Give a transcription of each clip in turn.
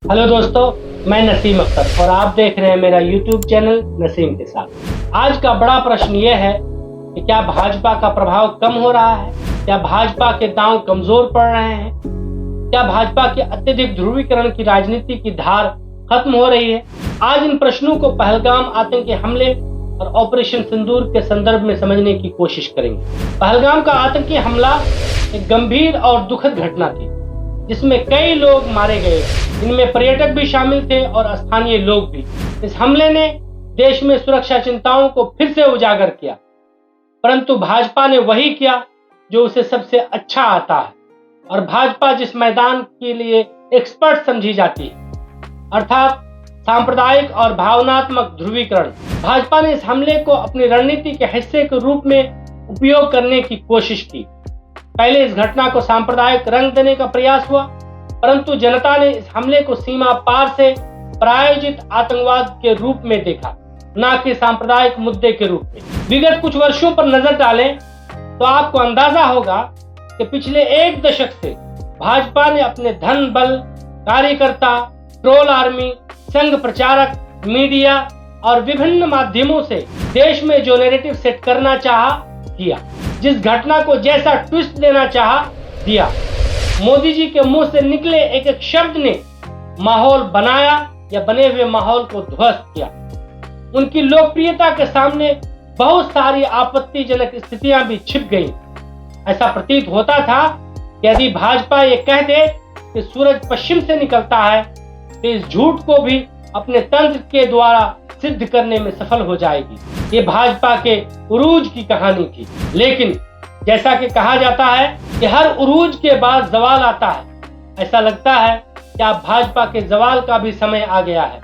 Hello दोस्तों, मैं नसीम अख्तर और आप देख रहे हैं मेरा YouTube चैनल नसीम के साथ। आज का बड़ा प्रश्न ये है कि क्या भाजपा का प्रभाव कम हो रहा है? क्या भाजपा के दांव कमजोर पड़ रहे हैं? क्या भाजपा के अत्यधिक ध्रुवीकरण की राजनीति की धार खत्म हो रही है? आज इन प्रश्नों को पहलगाम आतंकी हमले और ऑपरेशन सिंदूर के संदर्भ में समझने की कोशिश करेंगे। पहलगाम का आतंकी हमला एक गंभीर और दुखद घटना थी जिसमें कई लोग मारे गए, इनमें पर्यटक भी शामिल थे और स्थानीय लोग भी। इस हमले ने देश में सुरक्षा चिंताओं को फिर से उजागर किया, परंतु भाजपा ने वही किया जो उसे सबसे अच्छा आता है और भाजपा जिस मैदान के लिए एक्सपर्ट समझी जाती है, अर्थात सांप्रदायिक और भावनात्मक ध्रुवीकरण। भाजपा ने इस हमले को अपनी रणनीति के हिस्से के रूप में उपयोग करने की कोशिश की। पहले इस घटना को सांप्रदायिक रंग देने का प्रयास हुआ, परंतु जनता ने इस हमले को सीमा पार से प्रायोजित आतंकवाद के रूप में देखा, न कि सांप्रदायिक मुद्दे के रूप में। विगत कुछ वर्षों पर नजर डालें तो आपको अंदाजा होगा कि पिछले एक दशक से भाजपा ने अपने धन बल, कार्यकर्ता, ट्रोल आर्मी, संघ प्रचारक, मीडिया और विभिन्न माध्यमों से देश में जो नैरेटिव सेट करना चाहा किया, जिस घटना को जैसा ट्विस्ट देना चाहा दिया। मोदी जी के मुंह से निकले एक एक शब्द ने माहौल बनाया या बने हुए माहौल को ध्वस्त किया। उनकी लोकप्रियता के सामने बहुत सारी आपत्तिजनक स्थितियां भी छिप गईं। ऐसा प्रतीत होता था कि यदि भाजपा ये कह दे कि सूरज पश्चिम से निकलता है तो इस झूठ को भी अपने तंत्र के द्वारा सिद्ध करने में सफल हो जाएगी। ये भाजपा के उरूज की कहानी थी, लेकिन जैसा कि कहा जाता है कि हर उरूज के बाद जवाल आता है, ऐसा लगता है कि अब भाजपा के जवाल का भी समय आ गया है।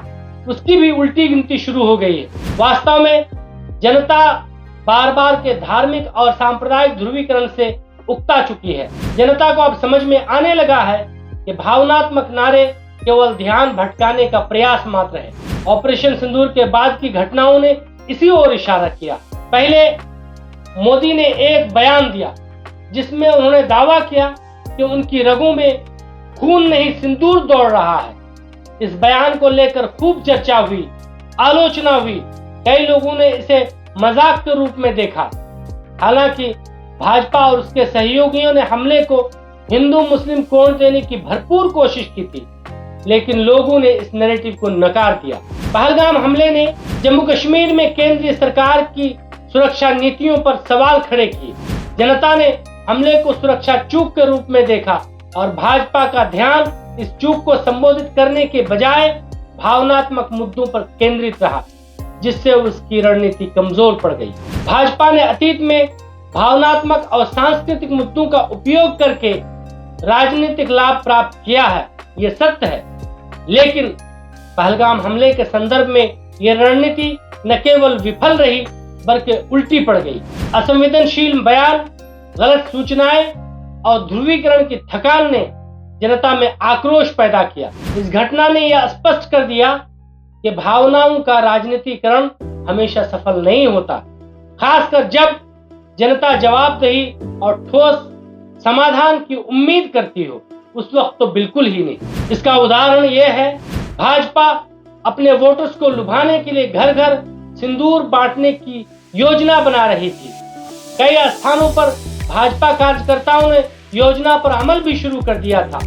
उसकी भी उल्टी गिनती शुरू हो गई है। वास्तव में जनता बार बार के धार्मिक और सांप्रदायिक ध्रुवीकरण से उकता चुकी है। जनता को अब समझ में आने लगा है कि भावनात्मक नारे केवल ध्यान भटकाने का प्रयास मात्र है। ऑपरेशन सिंदूर के बाद की घटनाओं ने इसी ओर इशारा किया। पहले मोदी ने एक बयान दिया जिसमें उन्होंने दावा किया कि उनकी रगों में खून नहीं सिंदूर दौड़ रहा है। इस बयान को लेकर खूब चर्चा हुई, आलोचना हुई। कई लोगों ने इसे मजाक के रूप में देखा। हालांकि भाजपा और उसके सहयोगियों ने हमले को हिंदू मुस्लिम कोण देने की भरपूर कोशिश की थी, लेकिन लोगों ने इस नैरेटिव को नकार दिया। पहलगाम हमले ने जम्मू कश्मीर में केंद्रीय सरकार की सुरक्षा नीतियों पर सवाल खड़े किए। जनता ने हमले को सुरक्षा चूक के रूप में देखा और भाजपा का ध्यान इस चूक को संबोधित करने के बजाय भावनात्मक मुद्दों पर केंद्रित रहा, जिससे उसकी रणनीति कमजोर पड़ गई। भाजपा ने अतीत में भावनात्मक और सांस्कृतिक मुद्दों का उपयोग करके राजनीतिक लाभ प्राप्त किया है, ये सत्य है, लेकिन पहलगाम हमले के संदर्भ में यह रणनीति न केवल विफल रही बल्कि उल्टी पड़ गई। असंवेदनशील बयान, गलत सूचनाएं और ध्रुवीकरण की थकान ने जनता में आक्रोश पैदा किया। इस घटना ने यह स्पष्ट कर दिया कि भावनाओं का राजनीतिकरण हमेशा सफल नहीं होता, खासकर जब जनता जवाबदेही और ठोस समाधान की उम्मीद करती हो, उस वक्त तो बिल्कुल ही नहीं। इसका उदाहरण यह है, भाजपा अपने वोटर्स को लुभाने के लिए घर घर सिंदूर बांटने की योजना बना रही थी। कई स्थानों पर भाजपा कार्यकर्ताओं ने योजना पर अमल भी शुरू कर दिया था,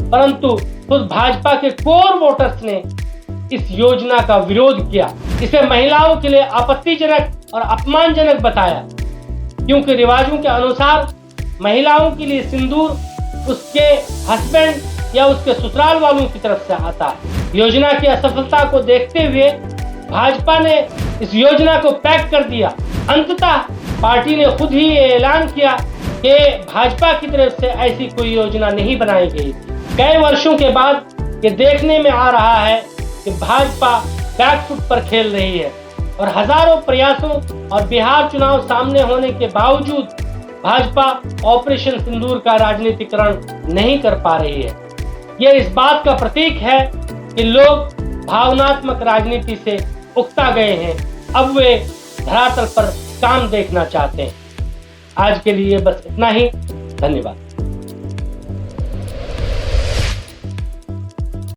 परंतु खुद भाजपा के कोर वोटर्स ने इस योजना का विरोध किया। इसे महिलाओं के लिए आपत्तिजनक और अपमानजनक बताया, क्योंकि रिवाजों के अनुसार महिलाओं के लिए सिंदूर उसके हस्बैंड या उसके ससुराल वालों की तरफ से आता है। योजना की असफलता को देखते हुए भाजपा ने इस योजना को पैक कर दिया। अंततः पार्टी ने खुद ही ये ऐलान किया कि भाजपा की तरफ से ऐसी कोई योजना नहीं बनाई गई थी। कई वर्षों के बाद ये देखने में आ रहा है कि भाजपा बैकफुट पर खेल रही है और हजारों प्रयासों और बिहार चुनाव सामने होने के बावजूद भाजपा ऑपरेशन सिंदूर का राजनीतिकरण नहीं कर पा रही है। यह इस बात का प्रतीक है कि लोग भावनात्मक राजनीति से उकता गए हैं। अब वे धरातल पर काम देखना चाहते हैं। आज के लिए बस इतना ही। धन्यवाद।